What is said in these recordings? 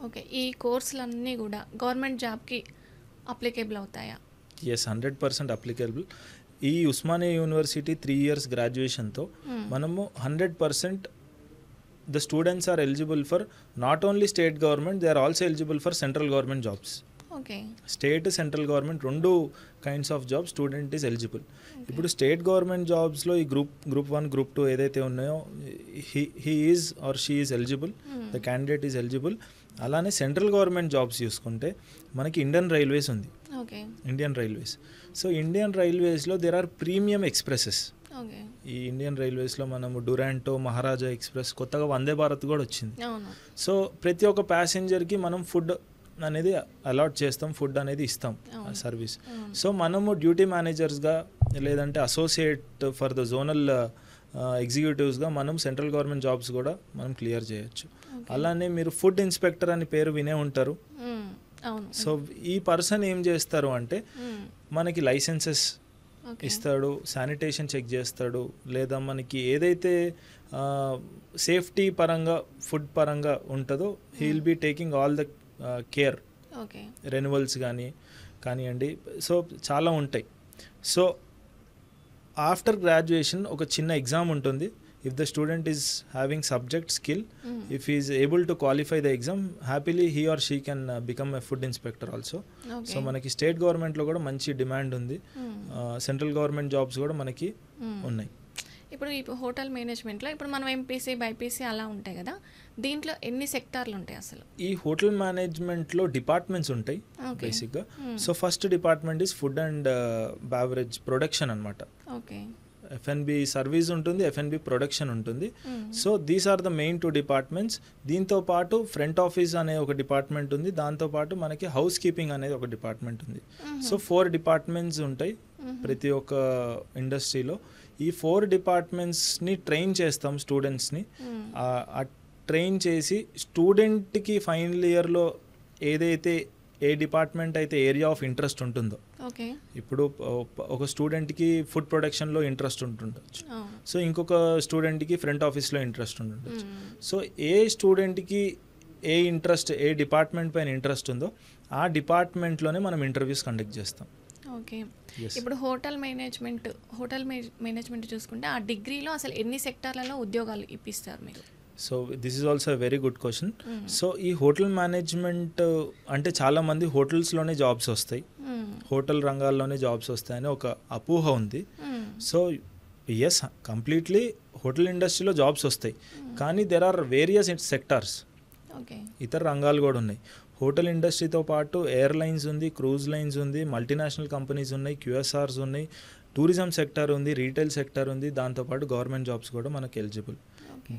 Okay. ఈ కోర్సులన్నీ గూడా government జాబ్‌కి అప్లికేబుల్ అవుతాయా? Yes, 100% applicable. ఈ ఉస్మానియా యూనివర్సిటీ 3 years గ్రాడ్యుయేషన్తో మనము 100% the students are eligible for not only state government, they are also eligible for central government jobs. Okay. State central government రెండు kinds of job student is eligible. ఇప్పుడు state government జాబ్స్లో ఈ group 1 group 2 ఏదైతే ఉన్నాయో he is or she is eligible, the candidate is eligible. అలానే central government jobs చూసుకుంటే మనకి Indian Railways ఉంది. Okay. Indian Railways. So Indian రైల్వేస్లో there are premium expresses. Okay. ఈ ఇండియన్ రైల్వేస్లో మనము డురాంటో, మహారాజా ఎక్స్ప్రెస్, కొత్తగా వందే భారత్ కూడా వచ్చింది. అవును. సో ప్రతి ఒక్క ప్యాసింజర్కి మనం ఫుడ్ అనేది అలాట్ చేస్తాం, ఫుడ్ అనేది ఇస్తాం సర్వీస్. సో మనము డ్యూటీ మేనేజర్స్గా లేదంటే అసోసియేట్ ఫర్ ద జోనల్ ఎగ్జిక్యూటివ్స్గా మనం సెంట్రల్ గవర్నమెంట్ జాబ్స్ కూడా మనం క్లియర్ చేయొచ్చు. అలానే మీరు ఫుడ్ ఇన్స్పెక్టర్ అని పేరు వినే ఉంటారు. సో ఈ పర్సన్ ఏం చేస్తారు అంటే మనకి లైసెన్సెస్ ఇస్తాడు, శానిటేషన్ చెక్ చేస్తాడు, లేదా మనకి ఏదైతే సేఫ్టీ పరంగా ఫుడ్ పరంగా ఉంటుందో he will be taking all the care. Renewals కానివ్వండి, సో చాలా ఉంటాయి. సో ఆఫ్టర్ గ్రాడ్యుయేషన్ ఒక చిన్న ఎగ్జామ్ ఉంటుంది. If the student is having subject skill, if is able to qualify the exam, happily he or she can become a food inspector also. So మనకి state గవర్నమెంట్లో కూడా మంచి demand ఉంది, central government jobs కూడా మనకి ఉన్నాయి. ఇప్పుడు ఈ హోటల్ మేనేజ్మెంట్లో ఇప్పుడు మనం ఎంపీసీ, బైపీసీ అలా ఉంటాయి కదా, దీంట్లో ఎన్ని సెక్టార్లు ఉంటాయి అసలు? ఈ హోటల్ మేనేజ్మెంట్లో డిపార్ట్మెంట్స్ ఉంటాయి బేసిక్గా. So first department is food and beverage production అనమాట. ఓకే. ఎఫ్ఎన్బి సర్వీస్ ఉంటుంది, ఎఫ్ఎన్బి ప్రొడక్షన్ ఉంటుంది. So these are the main 2 departments. దీంతో పాటు ఫ్రంట్ ఆఫీస్ అనే ఒక డిపార్ట్మెంట్ ఉంది, దాంతోపాటు మనకి హౌస్ కీపింగ్ అనేది ఒక డిపార్ట్మెంట్ ఉంది. సో 4 డిపార్ట్మెంట్స్ ఉంటాయి ప్రతి ఒక్క ఇండస్ట్రీలో. ఈ 4 డిపార్ట్మెంట్స్ని ట్రైన్ చేస్తాం స్టూడెంట్స్ని. ట్రైన్ చేసి స్టూడెంట్కి ఫైనల్ ఇయర్లో ఏదైతే ఏ డిపార్ట్మెంట్ అయితే ఏరియా ఆఫ్ ఇంట్రెస్ట్ ఉంటుందో, ఇప్పుడు ఒక స్టూడెంట్కి ఫుడ్ ప్రొడక్షన్లో ఇంట్రెస్ట్ ఉంటుండొచ్చు, సో ఇంకొక స్టూడెంట్కి ఫ్రంట్ ఆఫీస్లో ఇంట్రెస్ట్ ఉంటుండొచ్చు. సో ఏ స్టూడెంట్కి ఏ డిపార్ట్మెంట్ పైన ఇంట్రెస్ట్ ఉందో ఆ డిపార్ట్మెంట్లోనే మనం ఇంటర్వ్యూస్ కండక్ట్ చేస్తాం. ఓకే. ఇప్పుడు హోటల్ మేనేజ్మెంట్ చూసుకుంటే ఆ డిగ్రీలో అసలు ఎన్ని సెక్టార్లలో ఉద్యోగాలు ఇప్పిస్తారు మీరు? So this is also very good question. So ఈ హోటల్ మేనేజ్మెంట్ అంటే చాలామంది హోటల్స్లోనే జాబ్స్ వస్తాయి, హోటల్ రంగాల్లోనే జాబ్స్ వస్తాయని ఒక అపోహ ఉంది. సో ఎస్, కంప్లీట్లీ హోటల్ ఇండస్ట్రీలో జాబ్స్ వస్తాయి, కానీ దెర్ ఆర్ వేరియస్ సెక్టార్స్, ఇతర రంగాలు కూడా ఉన్నాయి. హోటల్ ఇండస్ట్రీతో పాటు ఎయిర్లైన్స్ ఉంది, క్రూజ్ లైన్స్ ఉంది, మల్టీనేషనల్ కంపెనీస్ ఉన్నాయి, క్యూఎస్ఆర్స్ ఉన్నాయి, టూరిజం సెక్టర్ ఉంది, రీటైల్ సెక్టర్ ఉంది, దాంతోపాటు గవర్నమెంట్ జాబ్స్ కూడా మనకు ఎలిజిబుల్.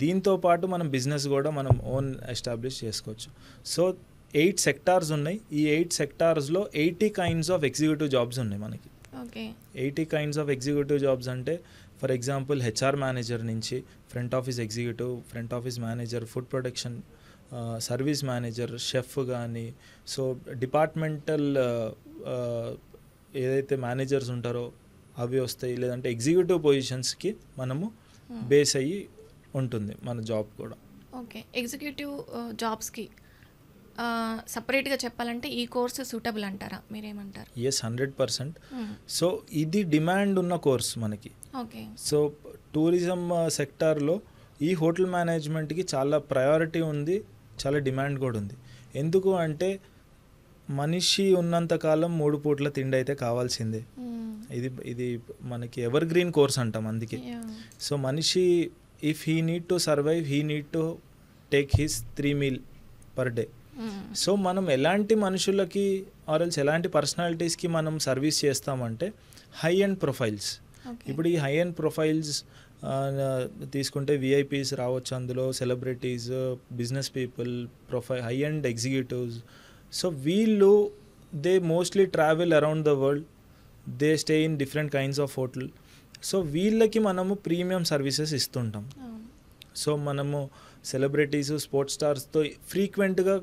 దీంతో పాటు మనం బిజినెస్ కూడా మనం ఓన్ ఎస్టాబ్లిష్ చేసుకోవచ్చు. సో 8 సెక్టార్స్ ఉన్నాయి. ఈ 8 సెక్టార్స్లో 80 కైండ్స్ ఆఫ్ ఎగ్జిక్యూటివ్ జాబ్స్ ఉన్నాయి మనకి. 80 కైండ్స్ ఆఫ్ ఎగ్జిక్యూటివ్ జాబ్స్ అంటే ఫర్ ఎగ్జాంపుల్ హెచ్ఆర్ మేనేజర్ నుంచి front office executive, front office manager, food production, service manager, chef కానీ, సో డిపార్ట్మెంటల్ ఏదైతే మేనేజర్స్ ఉంటారో అవి వస్తాయి. లేదంటే ఎగ్జిక్యూటివ్ పొజిషన్స్కి మనము బేస్ అయ్యి ఉంటుంది మన జాబ్ కూడా. ఓకే. ఎగ్జిక్యూటివ్ జాబ్స్కి సపరేట్గా చెప్పాలంటే ఈ కోర్సు సూటబుల్ అంటారా, మీరేమంటారు? ఎస్, 100%. సో ఇది డిమాండ్ ఉన్న కోర్స్ మనకి. ఓకే. సో టూరిజం సెక్టార్లో ఈ హోటల్ మేనేజ్మెంట్కి చాలా ప్రయారిటీ ఉంది, చాలా డిమాండ్ కూడా ఉంది. ఎందుకు అంటే మనిషి ఉన్నంతకాలం 3 పూట్ల తిండి అయితే కావాల్సిందే. ఇది మనకి ఎవర్ గ్రీన్ కోర్స్ అంటాం అందుకే. సో మనిషి if he need to survive, he need to take his 3 meal per day. So మనం ఎలాంటి మనుషులకి ఆర్ఎల్స్ ఎలాంటి పర్సనాలిటీస్కి మనం సర్వీస్ చేస్తామంటే హై అండ్ ప్రొఫైల్స్. ఇప్పుడు ఈ హై అండ్ ప్రొఫైల్స్ తీసుకుంటే విఐపీస్ రావచ్చు, అందులో celebrities, business people, high end executives. So వీళ్ళు they mostly travel around the world, they stay in different kinds of hotel. So వీళ్ళకి మనము ప్రీమియం సర్వీసెస్ ఇస్తుంటాం. సో మనము సెలబ్రిటీస్, స్పోర్ట్స్ స్టార్స్తో ఫ్రీక్వెంట్గా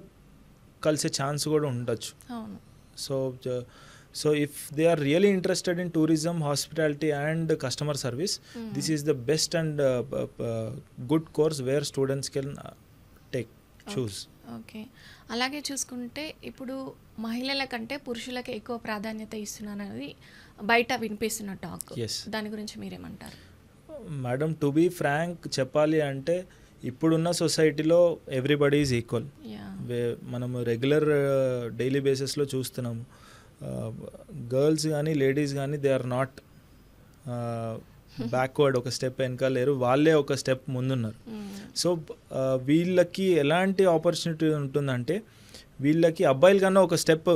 కలిసే ఛాన్స్ కూడా ఉండొచ్చు. So if they are really interested in tourism, hospitality and customer service, this is the best and good course where students can choose. Okay. అలాగే చూసుకుంటే ఇప్పుడు మహిళల కంటే పురుషులకి ఎక్కువ ప్రాధాన్యత ఇస్తున్నారనేది బయట వినిపిస్తున్న టాక్. Yes. దాని గురించి మీరేమంటారు? మేడం, టు బీ ఫ్రాంక్ చెప్పాలి అంటే ఇప్పుడున్న సొసైటీలో ఎవ్రీబడి ఈజ్ ఈక్వల్. మనము రెగ్యులర్ డైలీ బేసిస్లో చూస్తున్నాము, గర్ల్స్ కానీ లేడీస్ కానీ దే ఆర్ నాట్ బ్యాక్వర్డ్, ఒక స్టెప్ వెనక లేరు, వాళ్ళే ఒక స్టెప్ ముందున్నారు. సో వీళ్ళకి ఎలాంటి ఆపర్చునిటీ ఉంటుందంటే వీళ్ళకి అబ్బాయిల కన్నా ఒక స్టెప్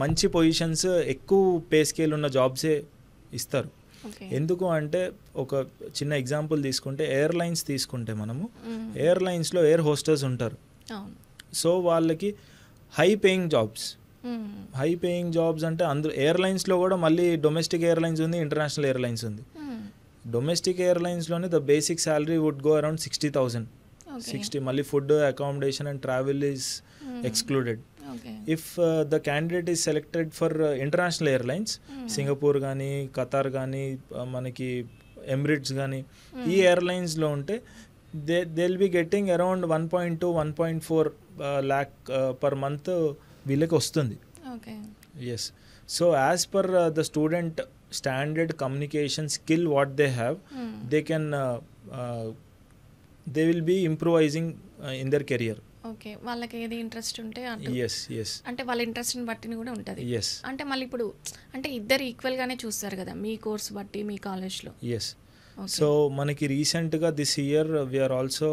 మంచి పొజిషన్స్, ఎక్కువ పే స్కేల్ ఉన్న జాబ్సే ఇస్తారు. ఎందుకు అంటే ఒక చిన్న ఎగ్జాంపుల్ తీసుకుంటే ఎయిర్లైన్స్ తీసుకుంటే మనము ఎయిర్లైన్స్లో ఎయిర్ హోస్టర్స్ ఉంటారు. సో వాళ్ళకి హై పేయింగ్ జాబ్స్ అంటే అందరూ ఎయిర్లైన్స్లో కూడా మళ్ళీ డొమెస్టిక్ ఎయిర్లైన్స్ ఉంది, ఇంటర్నేషనల్ ఎయిర్లైన్స్ ఉంది. డొమెస్టిక్ ఎయిర్లైన్స్లోనే the basic salary would go around 60,000. 60, మళ్ళీ food, accommodation and travel is excluded. If the candidate is selected for international airlines, Singapore కానీ, ఖతార్ కానీ, మనకి ఎమిరేట్స్ కానీ, ఈ ఎయిర్లైన్స్లో ఉంటే they will be getting around 1.2, 1.4 lakh per month వీళ్ళకి వస్తుంది. Yes. So as per the student standard communication skill what they have, they will be improvising in their career. Okay, వాళ్ళకి ఏది ఇంట్రెస్ట్ ఉంటే ఎస్ అంటే వాళ్ళ ఇంట్రెస్ట్ని బట్టి కూడా ఉంటుంది. ఎస్. అంటే మళ్ళీ ఇప్పుడు అంటే ఇద్దరు ఈక్వల్గానే చూస్తారు కదా మీ కోర్స్ బట్టి మీ కాలేజ్లో. ఎస్. సో మనకి రీసెంట్గా this year we're also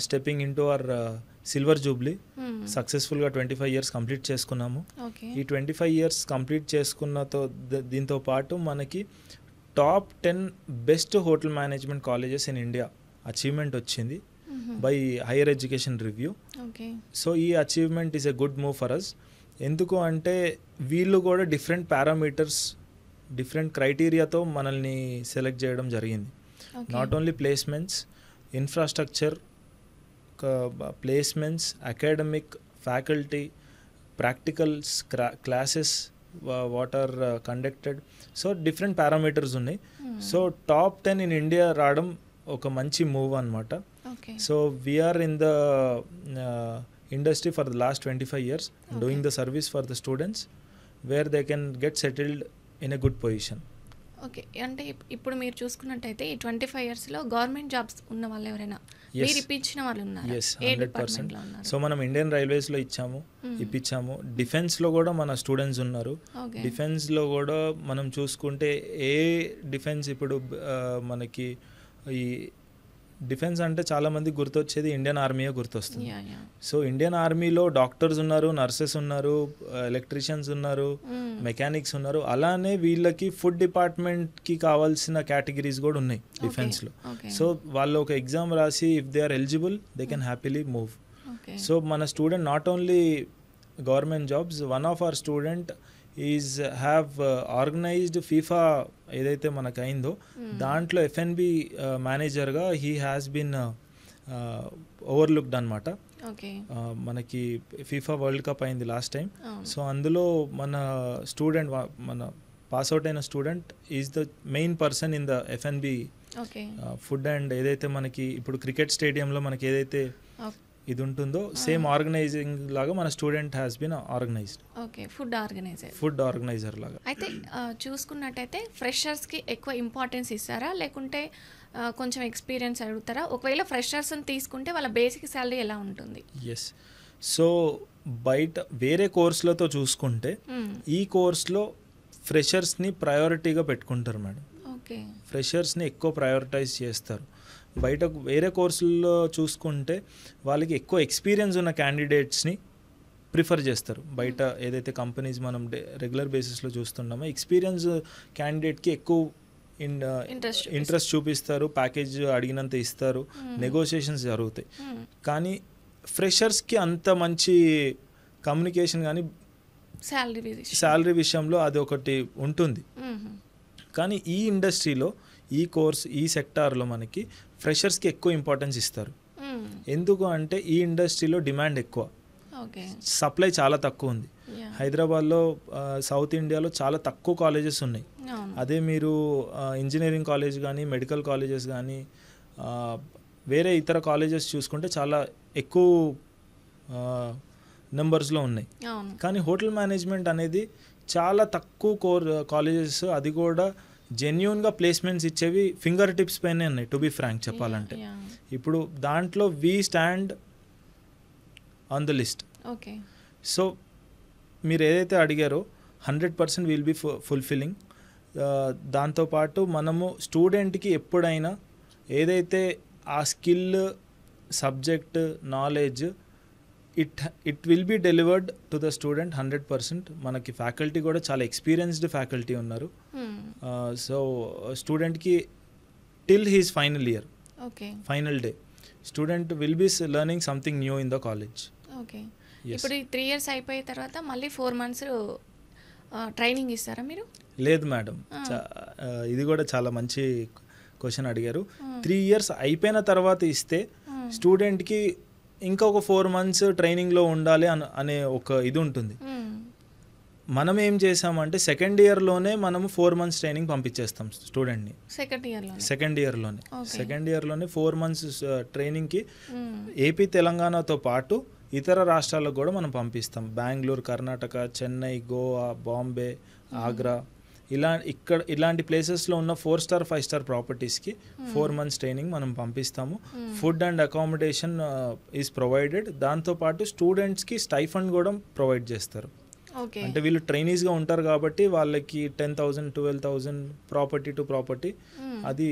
stepping in to our silver jubilee. సక్సెస్ఫుల్గా 25 years కంప్లీట్ చేసుకున్నాము. ఈ 25 years కంప్లీట్ చేసుకున్నతో దీంతో పాటు మనకి top 10 best hotel management colleges in India achievement వచ్చింది by higher education review. So ఈ achievement is a good move for us. ఎందుకు అంటే వీళ్ళు కూడా డిఫరెంట్ పారామీటర్స్, డిఫరెంట్ క్రైటీరియాతో మనల్ని సెలెక్ట్ చేయడం జరిగింది. Not only placements, infrastructure, placements, academic, faculty, practicals, classes what are conducted. So different parameters ఉన్నాయి. So top 10 in India రావడం ఒక మంచి మూవ్ అనమాట. So we're in the industry for the last 25 years doing the service for the students where they can get settled in a good position. Okay, అంటే ఇప్పుడు మీరు చూసుకున్నట్టయితే ఈ 25 yearsలో గవర్నమెంట్ జాబ్స్ ఉన్న వాళ్ళు ఎవరైనా మీరు ఇప్పించిన వాళ్ళు ఉన్నారు? ఎస్, 100%. సో మనం ఇండియన్ రైల్వేస్లో ఇప్పించాము. డిఫెన్స్లో కూడా మన స్టూడెంట్స్ ఉన్నారు. డిఫెన్స్లో కూడా మనం చూసుకుంటే డిఫెన్స్ ఇప్పుడు మనకి ఈ డిఫెన్స్ అంటే చాలామంది గుర్తొచ్చేది ఇండియన్ ఆర్మీయే గుర్తొస్తుంది. సో ఇండియన్ ఆర్మీలో డాక్టర్స్ ఉన్నారు, నర్సెస్ ఉన్నారు, ఎలక్ట్రీషియన్స్ ఉన్నారు, మెకానిక్స్ ఉన్నారు. అలానే వీళ్ళకి ఫుడ్ డిపార్ట్మెంట్కి కావాల్సిన కేటగిరీస్ కూడా ఉన్నాయి డిఫెన్స్లో. సో వాళ్ళు ఒక ఎగ్జామ్ రాసి if they are eligible they can happily move. So మన student not only government jobs, one of our student is have organized FIFA ఏదైతే మనకు అయిందో దాంట్లో ఎఫ్ఎన్బి మేనేజర్గా హీ హ్యాస్ బీన్ ఓవర్లుక్డ్ అనమాట. మనకి ఫీఫా వరల్డ్ కప్ అయింది లాస్ట్ టైం. సో అందులో మన స్టూడెంట్, మన పాస్అవుట్ అయిన student is the main person in the FNB food. And ఏదైతే మనకి ఇప్పుడు క్రికెట్ స్టేడియంలో మనకి ఏదైతే ఇది ఉంటుందో సేమ్ ఆర్గనైజింగ్ లాగా మన student has been organised. Okay, food organiser లాగా. అయితే చూసుకున్నట్టయితే ఫ్రెషర్స్కి ఎక్కువ ఇంపార్టెన్స్ ఇస్తారా, లేకుంటే కొంచెం ఎక్స్పీరియన్స్ అడుగుతారా? ఒకవేళ ఫ్రెషర్స్ని తీసుకుంటే వాళ్ళ బేసిక్ శాలరీ ఎలా ఉంటుంది? ఎస్. సో బయట వేరే కోర్సులతో చూసుకుంటే ఈ కోర్స్లో ఫ్రెషర్స్ని ప్రయారిటీగా పెట్టుకుంటారు మేడం. ఓకే, ఫ్రెషర్స్ని ఎక్కువ ప్రయారిటైజ్ చేస్తారు. బయట వేరే కోర్సుల్లో చూసుకుంటే వాళ్ళకి ఎక్కువ ఎక్స్పీరియన్స్ ఉన్న క్యాండిడేట్స్ని ప్రిఫర్ చేస్తారు. బయట ఏదైతే కంపెనీస్ మనం రెగ్యులర్ బేసిస్లో చూస్తున్నామో ఎక్స్పీరియన్స్ క్యాండిడేట్కి ఎక్కువ ఇంట్రెస్ట్ చూపిస్తారు, ప్యాకేజ్ అడిగినంత ఇస్తారు, నెగోషియేషన్స్ జరుగుతాయి. కానీ ఫ్రెషర్స్కి అంత మంచి కమ్యూనికేషన్ కానీ శాలరీ విషయంలో అది ఒకటి ఉంటుంది. కానీ ఈ ఇండస్ట్రీలో, ఈ కోర్స్, ఈ సెక్టార్లో మనకి ఫ్రెషర్స్కి ఎక్కువ ఇంపార్టెన్స్ ఇస్తారు. ఎందుకు అంటే ఈ ఇండస్ట్రీలో డిమాండ్ ఎక్కువ, సప్లై చాలా తక్కువ ఉంది. హైదరాబాద్లో, సౌత్ ఇండియాలో చాలా తక్కువ కాలేజెస్ ఉన్నాయి. అదే మీరు ఇంజనీరింగ్ కాలేజ్ కానీ, మెడికల్ కాలేజెస్ కానీ, వేరే ఇతర కాలేజెస్ చూసుకుంటే చాలా ఎక్కువ నెంబర్స్లో ఉన్నాయి. అవును. కానీ హోటల్ మేనేజ్మెంట్ అనేది చాలా తక్కువ కాలేజెస్, అది కూడా జెన్యూన్గా ప్లేస్మెంట్స్ ఇచ్చేవి ఫింగర్ టిప్స్ పైనే ఉన్నాయి, టు బి ఫ్రాంక్ చెప్పాలంటే. ఇప్పుడు దాంట్లో we stand on the list. Okay. So మీరు ఏదైతే అడిగారో 100% విల్ బీ ఫుల్ఫిల్లింగ్. దాంతోపాటు మనము స్టూడెంట్కి ఎప్పుడైనా ఏదైతే ఆ skill, subject, knowledge it will be delivered to the student 100%. మనకి ఫ్యాకల్టీ కూడా చాలా ఎక్స్పీరియన్స్డ్ ఫ్యాకల్టీ ఉన్నారు. సో స్టూడెంట్కి till his final year, final day, student will be learning something new in the college. Okay. ఇప్పుడు 3 years అయిపోయిన తర్వాత మళ్ళీ 4 months training ఇస్తారా మీరు? లేదు మేడం, ఇది కూడా చాలా మంచి క్వశ్చన్ అడిగారు. 3 years అయిపోయిన తర్వాత ఇస్తే స్టూడెంట్కి ఇంకా ఒక 4 months ట్రైనింగ్లో ఉండాలి అనే ఒక ఇది ఉంటుంది. మనం ఏం చేసామంటే సెకండ్ ఇయర్లోనే మనము 4 months ట్రైనింగ్ పంపించేస్తాం స్టూడెంట్ని. సెకండ్ ఇయర్లోనే 4 months ట్రైనింగ్కి ఏపీ, తెలంగాణతో పాటు ఇతర రాష్ట్రాలకు కూడా మనం పంపిస్తాం. బెంగళూరు, కర్ణాటక, చెన్నై, గోవా, బాంబే, ఆగ్రా, ఇలాంటి ప్లేసెస్లో ఉన్న 4 star 5 star ప్రాపర్టీస్కి 4 months ట్రైనింగ్ మనం పంపిస్తాము. Food and accommodation is provided. దాంతోపాటు స్టూడెంట్స్కి స్టైఫండ్ కూడా ప్రొవైడ్ చేస్తారు. అంటే వీళ్ళు ట్రైనీస్గా ఉంటారు కాబట్టి వాళ్ళకి 10,000, 12,000 ప్రాపర్టీ టు ప్రాపర్టీ, అది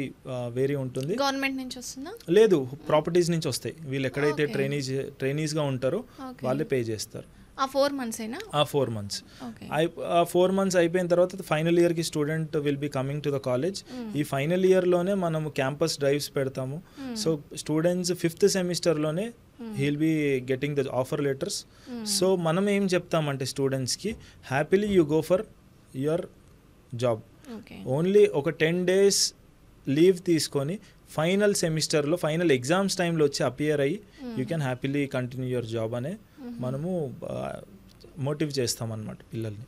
వేరీ ఉంటుంది. గవర్నమెంట్ నుంచి వస్తుందా? లేదు, ప్రాపర్టీస్ నుంచి వస్తాయి. వీళ్ళు ఎక్కడైతే ట్రైనీస్గా ఉంటారో వాళ్ళే పే చేస్తారు. ఆ 4 months అయినా? ఆ 4 months. ఆ 4 months అయిపోయిన తర్వాత ఫైనల్ ఇయర్కి student will be coming to the college. ఈ ఫైనల్ ఇయర్లోనే మనము క్యాంపస్ డ్రైవ్స్ పెడతాము. సో స్టూడెంట్స్ 5th సెమిస్టర్లోనే he'll be getting the offer letters. So మనం ఏం చెప్తామంటే స్టూడెంట్స్కి, happily you go for your job. Only ఒక 10 days లీవ్ తీసుకొని ఫైనల్ సెమిస్టర్లో, ఫైనల్ ఎగ్జామ్స్ టైంలో వచ్చి అపియర్ అయ్యి you can happily continue your job అనే మనము మోటివ్ చేస్తామన్నమాట పిల్లల్ని.